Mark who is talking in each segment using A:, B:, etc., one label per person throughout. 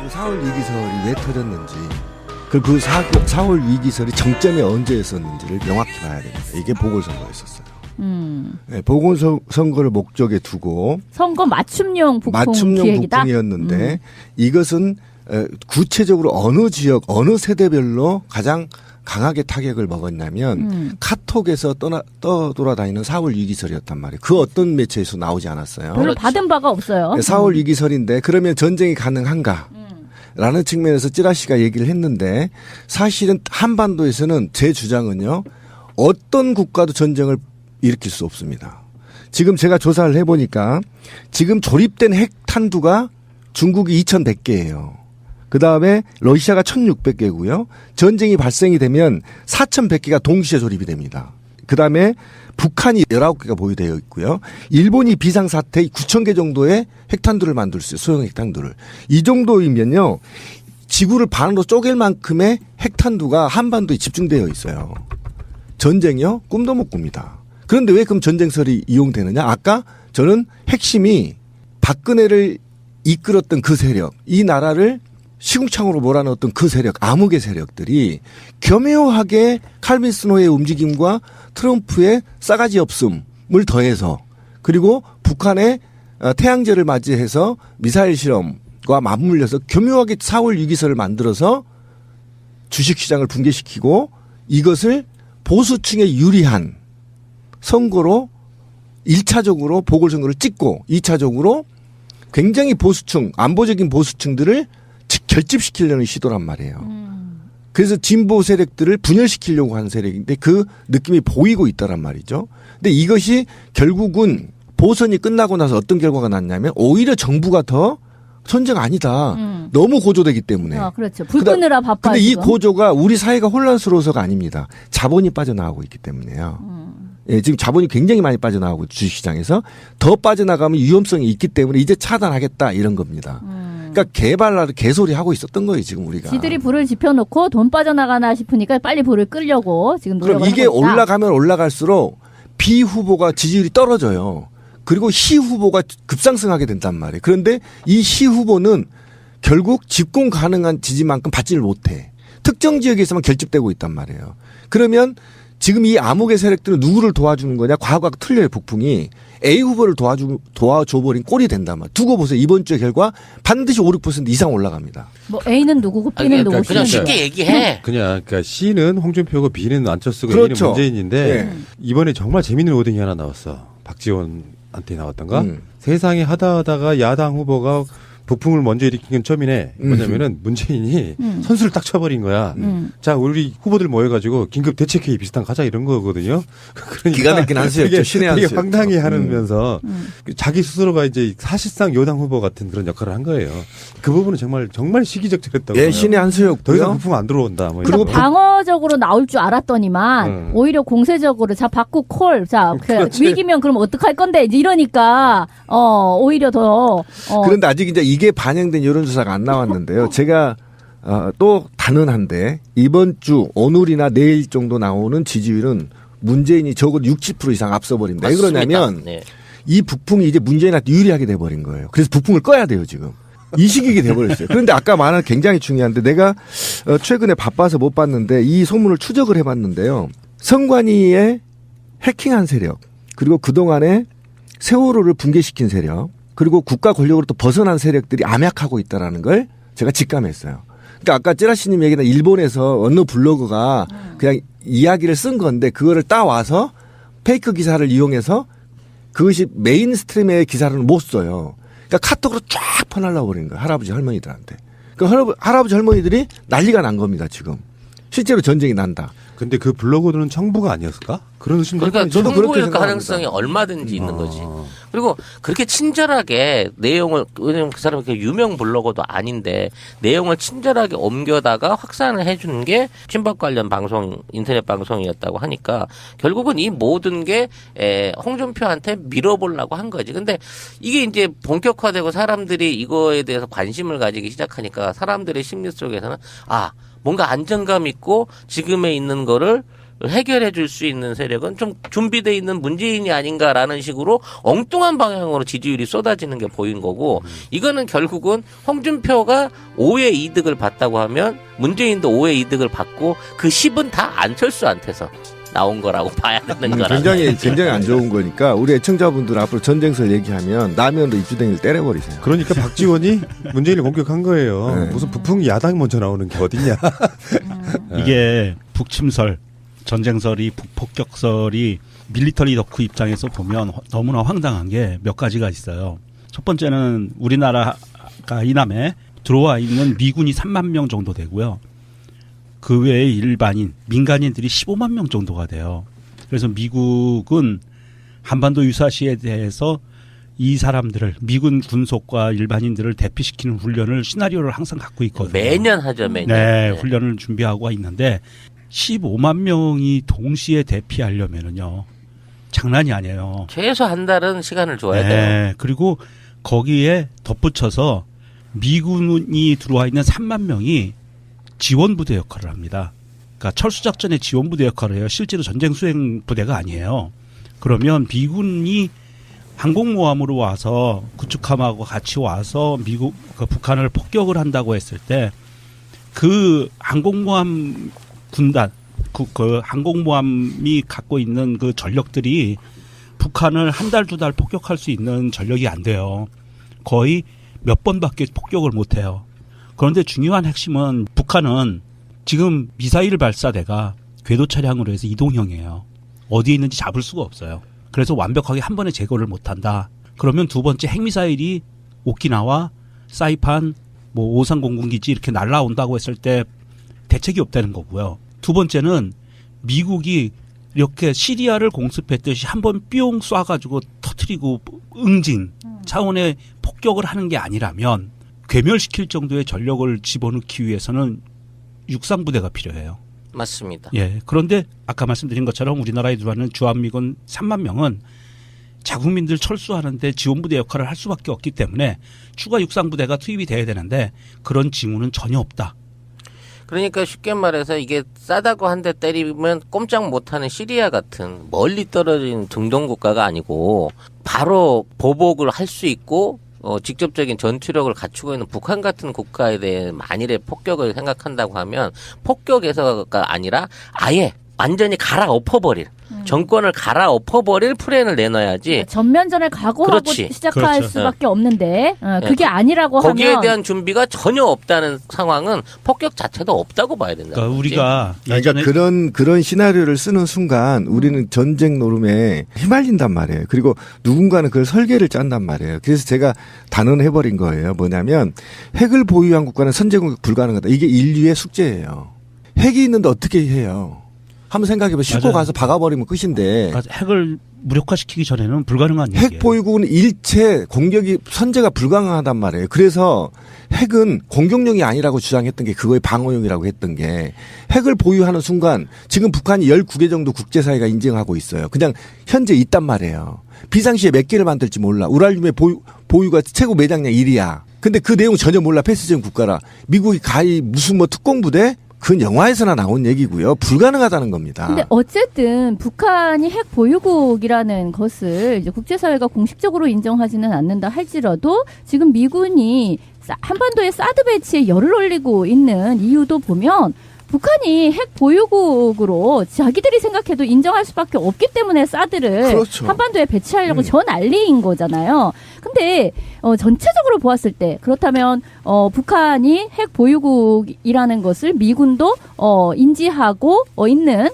A: 4월 위기설이 왜 터졌는지, 그리고 그 4월 위기설이 정점이 언제였었는지를 명확히 봐야 됩니다. 이게 보궐선거였었어요. 네, 보궐선거를 목적에 두고
B: 선거 맞춤용 기획이다.
A: 북풍이었는데 이것은 구체적으로 어느 지역, 어느 세대별로 가장 강하게 타격을 먹었냐면 카톡에서 떠돌아다니는 4월 위기설이었단 말이에요. 그 어떤 매체에서 나오지 않았어요.
B: 별로 받은 바가 없어요.
A: 4월 위기설인데 그러면 전쟁이 가능한가? 라는 측면에서 찌라시가 얘기를 했는데 사실은 한반도에서는 제 주장은요. 어떤 국가도 전쟁을 일으킬 수 없습니다. 지금 제가 조사를 해보니까 지금 조립된 핵탄두가 중국이 2100개예요. 그다음에 러시아가 1600개고요. 전쟁이 발생이 되면 4100개가 동시에 조립이 됩니다. 그다음에 북한이 19개가 보유되어 있고요. 일본이 비상사태 9000개 정도의 핵탄두를 만들 수 있어요. 소형 핵탄두를. 이 정도이면요. 지구를 반으로 쪼갤 만큼의 핵탄두가 한반도에 집중되어 있어요. 전쟁이요? 꿈도 못 꿉니다. 그런데 왜 그럼 전쟁설이 이용되느냐? 아까 저는 핵심이 박근혜를 이끌었던 그 세력, 이 나라를 시궁창으로 몰아넣었던 그 세력, 암흑의 세력들이 교묘하게 칼빈스노의 움직임과 트럼프의 싸가지 없음을 더해서 그리고 북한의 태양제를 맞이해서 미사일 실험과 맞물려서 교묘하게 4월 위기설을 만들어서 주식시장을 붕괴시키고 이것을 보수층에 유리한 선거로 1차적으로 보궐선거를 찍고 2차적으로 굉장히 보수층, 안보적인 보수층들을 결집시키려는 시도란 말이에요. 그래서 진보 세력들을 분열시키려고 하는 세력인데 그 느낌이 보이고 있다란 말이죠. 근데 이것이 결국은 보선이 끝나고 나서 어떤 결과가 났냐면 오히려 정부가 더 전쟁 아니다. 너무 고조되기 때문에.
B: 그렇죠. 불 끄느라 바빠요.
A: 근데 이 고조가 우리 사회가 혼란스러워서가 아닙니다. 자본이 빠져나가고 있기 때문에요. 예, 지금 자본이 굉장히 많이 빠져나가고 주식시장에서 더 빠져나가면 위험성이 있기 때문에 이제 차단하겠다 이런 겁니다. 그러니까 개발라를 개소리 하고 있었던 거예요 지금 우리가.
B: 지들이 불을 지펴놓고 돈 빠져나가나 싶으니까 빨리 불을 끌려고 지금 노력을
A: 그럼 이게
B: 하고 있다.
A: 올라가면 올라갈수록 B 후보가 지지율이 떨어져요. 그리고 시 후보가 급상승하게 된단 말이에요. 그런데 이 시 후보는 결국 집권 가능한 지지만큼 받지를 못해. 특정 지역에서만 결집되고 있단 말이에요. 그러면 지금 이 암흑의 세력들은 누구를 도와주는 거냐? 과거가 틀려요, 북풍이. A 후보를 도와줘버린 꼴이 된단 말이에요. 두고 보세요. 이번 주 결과 반드시 5, 6% 이상 올라갑니다.
B: 뭐 A는 누구고 B는 누구고.
C: 그냥 쉽게 얘기해.
D: 그러니까 C는 홍준표고 B는 안철수고
A: 그렇죠.
D: A는 문재인인데
A: 네.
D: 이번에 정말 재밌는 워딩이 하나 나왔어. 박지원한테 나왔던가? 세상에 하다가 야당 후보가 북풍을 먼저 일으킨 건 처음이네. 뭐냐면은 문재인이 선수를 딱 쳐버린 거야. 자, 우리 후보들 모여가지고 긴급 대책회의 비슷한 거 가자 이런 거거든요. 그러니까
A: 기가 막힌 한수였죠. 신의 한수.
D: 되게 황당히 하면서 자기 스스로가 이제 사실상 여당 후보 같은 그런 역할을 한 거예요. 그 부분은 정말 시기적절했다고.
A: 예, 신의 한수였고요.
D: 더 이상 북풍 안 들어온다. 뭐
B: 그리고 방어적으로 나올 줄 알았더니만 오히려 공세적으로 자 받고 콜. 자 위기면 그럼 어떡할 건데 이러니까 오히려 더.
A: 그런데 아직 이제 이게 반영된 여론조사가 안 나왔는데요. 제가 또 단언한데 이번 주 오늘이나 내일 정도 나오는 지지율은 문재인이 적어도 60% 이상 앞서버린다. 왜 그러냐면
C: 네.
A: 이 북풍이 이제 문재인한테 유리하게 돼버린 거예요. 그래서 북풍을 꺼야 돼요 지금. 이 시기게 돼버렸어요. 그런데 아까 말한 굉장히 중요한데 내가 최근에 바빠서 못 봤는데 이 소문을 추적을 해봤는데요. 선관위의 해킹한 세력 그리고 그동안에 세월호를 붕괴시킨 세력 그리고 국가 권력으로부터 벗어난 세력들이 암약하고 있다는 걸 제가 직감했어요. 그러니까 아까 찌라시님 얘기나 일본에서 어느 블로그가 그냥 이야기를 쓴 건데 그거를 따와서 페이크 기사를 이용해서 그것이 메인스트림의 기사로는 못 써요. 그러니까 카톡으로 쫙 퍼날라 버린 거예요. 할아버지 할머니들한테. 그러니까 할아버지 할머니들이 난리가 난 겁니다. 지금. 실제로 전쟁이 난다.
D: 근데 그 블로거들은 청부가 아니었을까? 그런 의심도
C: 그러니까
A: 저도 그렇게
C: 청부일
A: 생각합니다.
C: 가능성이 얼마든지 있는 거지. 그리고 그렇게 친절하게 내용을 왜냐면 그 사람이 유명 블로거도 아닌데 내용을 친절하게 옮겨다가 확산을 해주는 게 친박 관련 방송 인터넷 방송이었다고 하니까 결국은 이 모든 게 홍준표한테 밀어보려고 한 거지. 근데 이게 이제 본격화되고 사람들이 이거에 대해서 관심을 가지기 시작하니까 사람들의 심리 속에서는 뭔가 안정감 있고 지금에 있는 거를 해결해 줄 수 있는 세력은 좀 준비돼 있는 문재인이 아닌가라는 식으로 엉뚱한 방향으로 지지율이 쏟아지는 게 보인 거고 이거는 결국은 홍준표가 5의 이득을 봤다고 하면 문재인도 5의 이득을 받고 그 10은 다 안철수한테서 나온 거라고 봐야 되는 거라.
A: 굉장히 안 좋은 거니까 우리 애청자분들 앞으로 전쟁설 얘기하면 라면으로 입주댕이를 때려버리세요.
D: 그러니까 박지원이 문재인을 공격한 거예요.
A: 네.
D: 무슨 부풍 야당 먼저 나오는 게 어딨냐.
E: 이게 북침설, 전쟁설이 북폭격설이 밀리터리 덕후 입장에서 보면 너무나 황당한 게 몇 가지가 있어요. 첫 번째는 우리나라가 이남에 들어와 있는 미군이 3만 명 정도 되고요. 그 외에 일반인, 민간인들이 15만 명 정도가 돼요. 그래서 미국은 한반도 유사시에 대해서 이 사람들을 미군 군속과 일반인들을 대피시키는 훈련을 시나리오를 항상 갖고 있거든요.
C: 매년 하죠, 매년.
E: 네, 훈련을 준비하고 있는데 15만 명이 동시에 대피하려면은요. 장난이 아니에요.
C: 최소 한 달은 시간을 줘야
E: 네,
C: 돼요.
E: 그리고 거기에 덧붙여서 미군이 들어와 있는 3만 명이 지원부대 역할을 합니다. 그러니까 철수작전의 지원부대 역할을 해요. 실제로 전쟁 수행 부대가 아니에요. 그러면 미군이 항공모함으로 와서 구축함하고 같이 와서 북한을 폭격을 한다고 했을 때 그 항공모함 군단, 그 항공모함이 갖고 있는 그 전력들이 북한을 한 달, 두 달 폭격할 수 있는 전력이 안 돼요. 거의 몇 번밖에 폭격을 못 해요. 그런데 중요한 핵심은 북한은 지금 미사일 발사대가 궤도 차량으로 해서 이동형이에요. 어디에 있는지 잡을 수가 없어요. 그래서 완벽하게 한 번에 제거를 못한다. 그러면 두 번째 핵미사일이 오키나와, 사이판, 오산 공군기지 이렇게 날라온다고 했을 때 대책이 없다는 거고요. 두 번째는 미국이 이렇게 시리아를 공습했듯이 한번 뿅 쏴가지고 터트리고 응징 차원의 폭격을 하는 게 아니라면 괴멸시킬 정도의 전력을 집어넣기 위해서는 육상부대가 필요해요.
C: 맞습니다.
E: 예. 그런데 아까 말씀드린 것처럼 우리나라에 들어가는 주한미군 3만 명은 자국민들 철수하는데 지원부대 역할을 할 수밖에 없기 때문에 추가 육상부대가 투입이 돼야 되는데 그런 징후는 전혀 없다.
C: 그러니까 쉽게 말해서 이게 싸다고 한 대 때리면 꼼짝 못하는 시리아 같은 멀리 떨어진 중동 국가가 아니고 바로 보복을 할 수 있고 직접적인 전투력을 갖추고 있는 북한 같은 국가에 대해 만일의 폭격을 생각한다고 하면 폭격에서가 아니라 아예 완전히 갈아엎어버릴 정권을 갈아엎어버릴 플랜을 내놔야지.
B: 그러니까 전면전을 각오하고
C: 그렇지.
B: 시작할
E: 그렇죠.
B: 수밖에 없는데 그게 아니라고
C: 거기에
B: 하면
C: 대한 준비가 전혀 없다는 상황은 폭격 자체도 없다고 봐야 된다.
E: 그러니까 우리가
A: 그러니까 그런 시나리오를 쓰는 순간 우리는 전쟁 노름에 휘말린단 말이에요. 그리고 누군가는 그걸 설계를 짠단 말이에요. 그래서 제가 단언해버린 거예요. 뭐냐면 핵을 보유한 국가는 선제공격 불가능하다. 이게 인류의 숙제예요. 핵이 있는데 어떻게 해요? 한번 생각해봐. 싣고
E: 맞아요.
A: 가서 박아버리면 끝인데.
E: 핵을 무력화시키기 전에는 불가능한 얘기예요.
A: 핵 보유국은 일체 공격이 선제가 불가능하단 말이에요. 그래서 핵은 공격용이 아니라고 주장했던 게 그거의 방어용이라고 했던 게 핵을 보유하는 순간 지금 북한이 19개 정도 국제사회가 인정하고 있어요. 그냥 현재 있단 말이에요. 비상시에 몇 개를 만들지 몰라. 우라늄의 보유가 최고 매장량 1위야. 근데 그 내용 전혀 몰라. 패스전 국가라. 미국이 가히 무슨 특공부대? 그건 영화에서나 나온 얘기고요. 불가능하다는 겁니다.
B: 근데 어쨌든 북한이 핵 보유국이라는 것을 이제 국제사회가 공식적으로 인정하지는 않는다 할지라도 지금 미군이 한반도의 사드 배치에 열을 올리고 있는 이유도 보면 북한이 핵 보유국으로 자기들이 생각해도 인정할 수밖에 없기 때문에 사드를
A: 그렇죠.
B: 한반도에 배치하려고 전 난리인 거잖아요. 근데 전체적으로 보았을 때 그렇다면 북한이 핵 보유국이라는 것을 미군도 인지하고 있는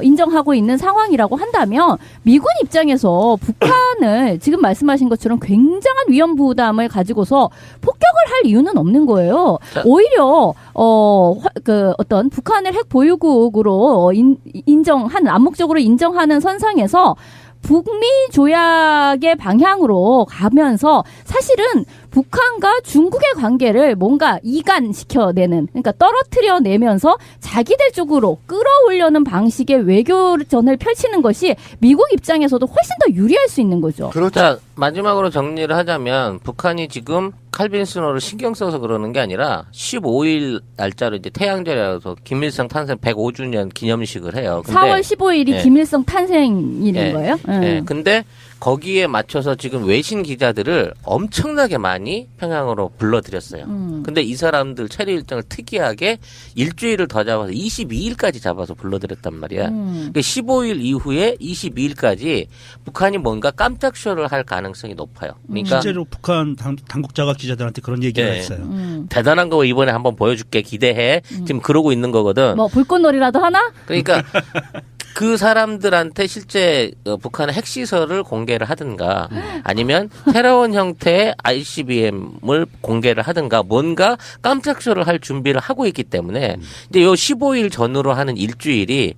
B: 인정하고 있는 상황이라고 한다면 미군 입장에서 북한을 지금 말씀하신 것처럼 굉장한 위험 부담을 가지고서 폭격을 할 이유는 없는 거예요. 오히려 어떤 북한을 핵 보유국으로 인정하는 암묵적으로 인정하는 선상에서 북미 조약의 방향으로 가면서 사실은 북한과 중국의 관계를 뭔가 이간시켜내는, 그러니까 떨어뜨려 내면서 자기들 쪽으로 끌어올려는 방식의 외교전을 펼치는 것이 미국 입장에서도 훨씬 더 유리할 수 있는 거죠.
A: 그렇죠.
C: 자, 마지막으로 정리를 하자면 북한이 지금 칼빈 스노우를 신경 써서 그러는 게 아니라 15일 날짜로 이제 태양절이라서 김일성 탄생 105주년 기념식을 해요. 근데
B: 4월 15일이
C: 예.
B: 김일성 탄생일인
C: 예.
B: 거예요?
C: 예. 근데 거기에 맞춰서 지금 외신 기자들을 엄청나게 많이 평양으로 불러들였어요. 근데 이 사람들 체류 일정을 특이하게 일주일을 더 잡아서 22일까지 잡아서 불러들였단 말이야. 그러니까 15일 이후에 22일까지 북한이 뭔가 깜짝 쇼를 할 가능성이 높아요. 그러니까
E: 실제로 북한 당국자가 기자들한테 그런 얘기를
C: 예.
E: 했어요.
C: 대단한 거 이번에 한번 보여줄게 기대해. 지금 그러고 있는 거거든.
B: 뭐 불꽃놀이라도 하나?
C: 그러니까 그 사람들한테 실제 북한의 핵시설을 공개를 하든가 아니면 테러원 형태의 ICBM을 공개를 하든가 뭔가 깜짝쇼를 할 준비를 하고 있기 때문에 이제 요 15일 전후로 하는 일주일이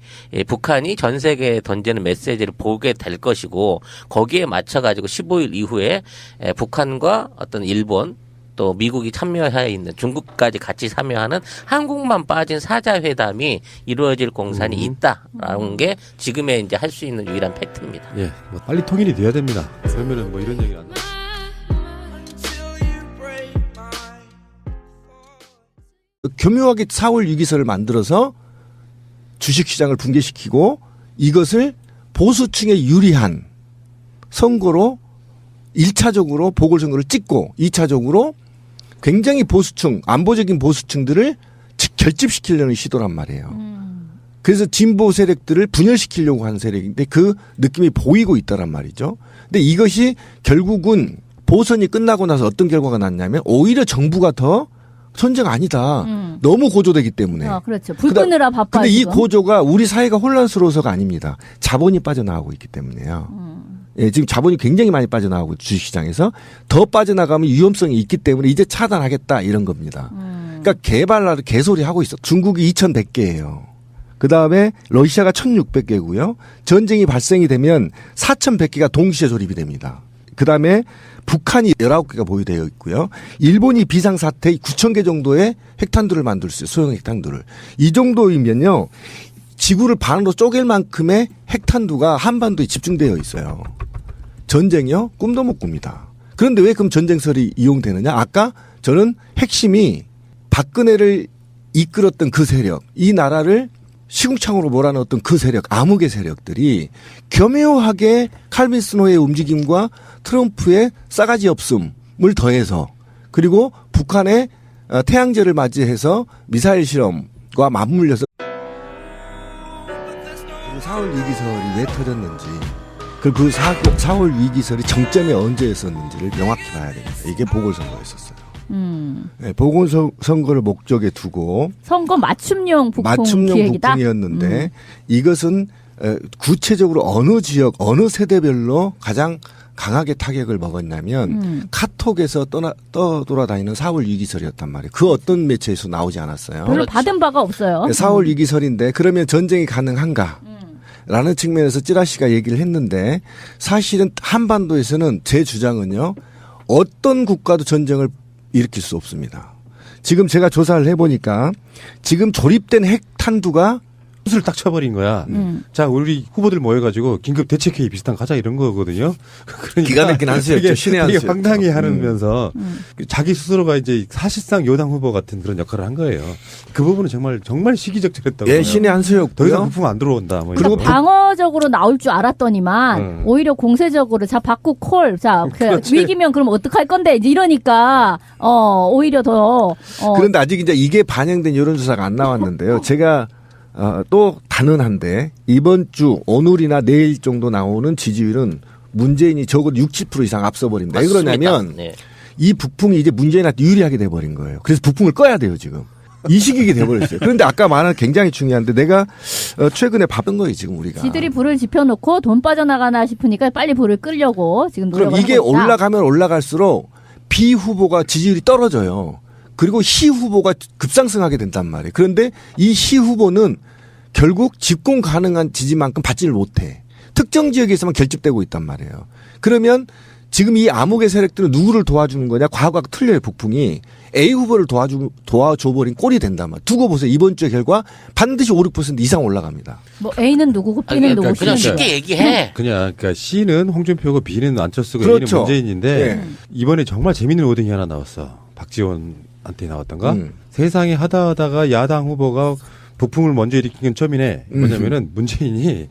C: 북한이 전 세계에 던지는 메시지를 보게 될 것이고 거기에 맞춰가지고 15일 이후에 북한과 어떤 일본 또 미국이 참여해 있는 중국까지 같이 참여하는 한국만 빠진 사자회담이 이루어질 공산이 있다라는 게 지금의 이제 할 수 있는 유일한 팩트입니다.
D: 예, 뭐 빨리 통일이 돼야 됩니다. 그러면은 뭐 이런 얘기가 안 나.
A: 교묘하게 4월 위기설을 만들어서 주식시장을 붕괴시키고 이것을 보수층에 유리한 선거로 1차적으로 보궐선거를 찍고 2차적으로 굉장히 보수층, 안보적인 보수층들을 결집시키려는 시도란 말이에요. 그래서 진보 세력들을 분열시키려고 하는 세력인데 그 느낌이 보이고 있다란 말이죠. 근데 이것이 결국은 보선이 끝나고 나서 어떤 결과가 났냐면 오히려 정부가 더 전쟁 아니다. 너무 고조되기 때문에.
B: 그렇죠. 불 끄느라 바빠.
A: 근데 이 고조가 우리 사회가 혼란스러워서가 아닙니다. 자본이 빠져나가고 있기 때문에요. 예, 지금 자본이 굉장히 많이 빠져나가고 주식시장에서 더 빠져나가면 위험성이 있기 때문에 이제 차단하겠다 이런 겁니다. 그러니까 개발라를 개소리 하고 있어. 중국이 2,100개예요. 그 다음에 러시아가 1,600개고요. 전쟁이 발생이 되면 4,100개가 동시에 조립이 됩니다. 그 다음에 북한이 19개가 보유되어 있고요. 일본이 비상사태 9,000개 정도의 핵탄두를 만들 수 있어요. 소형 핵탄두를. 이 정도이면요. 지구를 반으로 쪼갤 만큼의 핵탄두가 한반도에 집중되어 있어요. 전쟁이요? 꿈도 못 꿉니다. 그런데 왜 그럼 전쟁설이 이용되느냐? 아까 저는 핵심이 박근혜를 이끌었던 그 세력, 이 나라를 시궁창으로 몰아넣었던 그 세력, 암흑의 세력들이 교묘하게 칼빈 스노우의 움직임과 트럼프의 싸가지 없음을 더해서 그리고 북한의 태양제를 맞이해서 미사일 실험과 맞물려서 4월 위기설이 왜 터졌는지 그리고 그 4월 위기설이 정점이 언제였었는지를 명확히 봐야 됩니다. 이게 보궐선거였었어요. 네, 보궐선거를 목적에 두고
B: 선거 맞춤용 북풍
A: 맞춤용
B: 기획이다?
A: 북풍이었는데 이것은 구체적으로 어느 지역 어느 세대별로 가장 강하게 타격을 먹었냐면 카톡에서 떠돌아다니는 4월 위기설이었단 말이에요. 그 어떤 매체에서 나오지 않았어요.
B: 별로 받은 바가 없어요.
A: 4월 위기설인데 그러면 전쟁이 가능한가? 라는 측면에서 찌라시가 얘기를 했는데 사실은 한반도에서는 제 주장은요. 어떤 국가도 전쟁을 일으킬 수 없습니다. 지금 제가 조사를 해보니까 지금 조립된 핵탄두가
D: 슛을 딱 쳐버린 거야. 자, 우리 후보들 모여가지고 긴급 대책회의 비슷한 거 하자 이런 거거든요. 그러니까
A: 기가 막힌 한수였죠. 신의 한수.
D: 되게 황당히 하면서 자기 스스로가 이제 사실상 여당 후보 같은 그런 역할을 한 거예요. 그 부분은 정말 시기적절했다고.
A: 예, 신의 한수였고요.
D: 더 이상 부품 안 들어온다. 뭐
B: 그리고
D: 이런 거.
B: 방어적으로 나올 줄 알았더니만 오히려 공세적으로 자 받고 콜. 자 위기면 그럼 어떡할 건데 이제 이러니까 오히려 더
A: 그런데 아직 이제 이게 반영된 여론조사가 안 나왔는데요. 제가 또 단언한데 이번 주 오늘이나 내일 정도 나오는 지지율은 문재인이 적어도 60% 이상 앞서버립니다. 왜 그러냐면
C: 네.
A: 이 북풍이 이제 문재인한테 유리하게 돼버린 거예요. 그래서 북풍을 꺼야 돼요 지금. 이 시기게 돼버렸어요. 그런데 아까 말한 굉장히 중요한데 내가 최근에 봤던 거예요 지금 우리가.
B: 지들이 불을 지펴놓고 돈 빠져나가나 싶으니까 빨리 불을 끌려고 지금 노력을
A: 그럼 이게
B: 하고 있다.
A: 올라가면 올라갈수록 비 후보가 지지율이 떨어져요. 그리고 시 후보가 급상승하게 된단 말이에요. 그런데 이 시 후보는 결국 집권 가능한 지지만큼 받지를 못해. 특정 지역에서만 결집되고 있단 말이에요. 그러면 지금 이 암흑의 세력들은 누구를 도와주는 거냐? 과거와 틀려요, 북풍이. A 후보를 도와줘버린 꼴이 된다면. 두고 보세요. 이번 주의 결과 반드시 5, 6% 이상 올라갑니다.
B: 뭐 A는 누구고 B는 누구고
C: 그냥 쉽게 얘기해.
D: 그냥 그러니까 C는 홍준표고 B는 안철수고
A: 그렇죠.
D: A는 문재인인데
A: 네.
D: 이번에 정말 재밌는 오딩이 하나 나왔어. 박지원한테 나왔던가. 세상에 하다가 야당 후보가 북풍을 먼저 일으킨 건 처음이네. 뭐냐면은 문재인이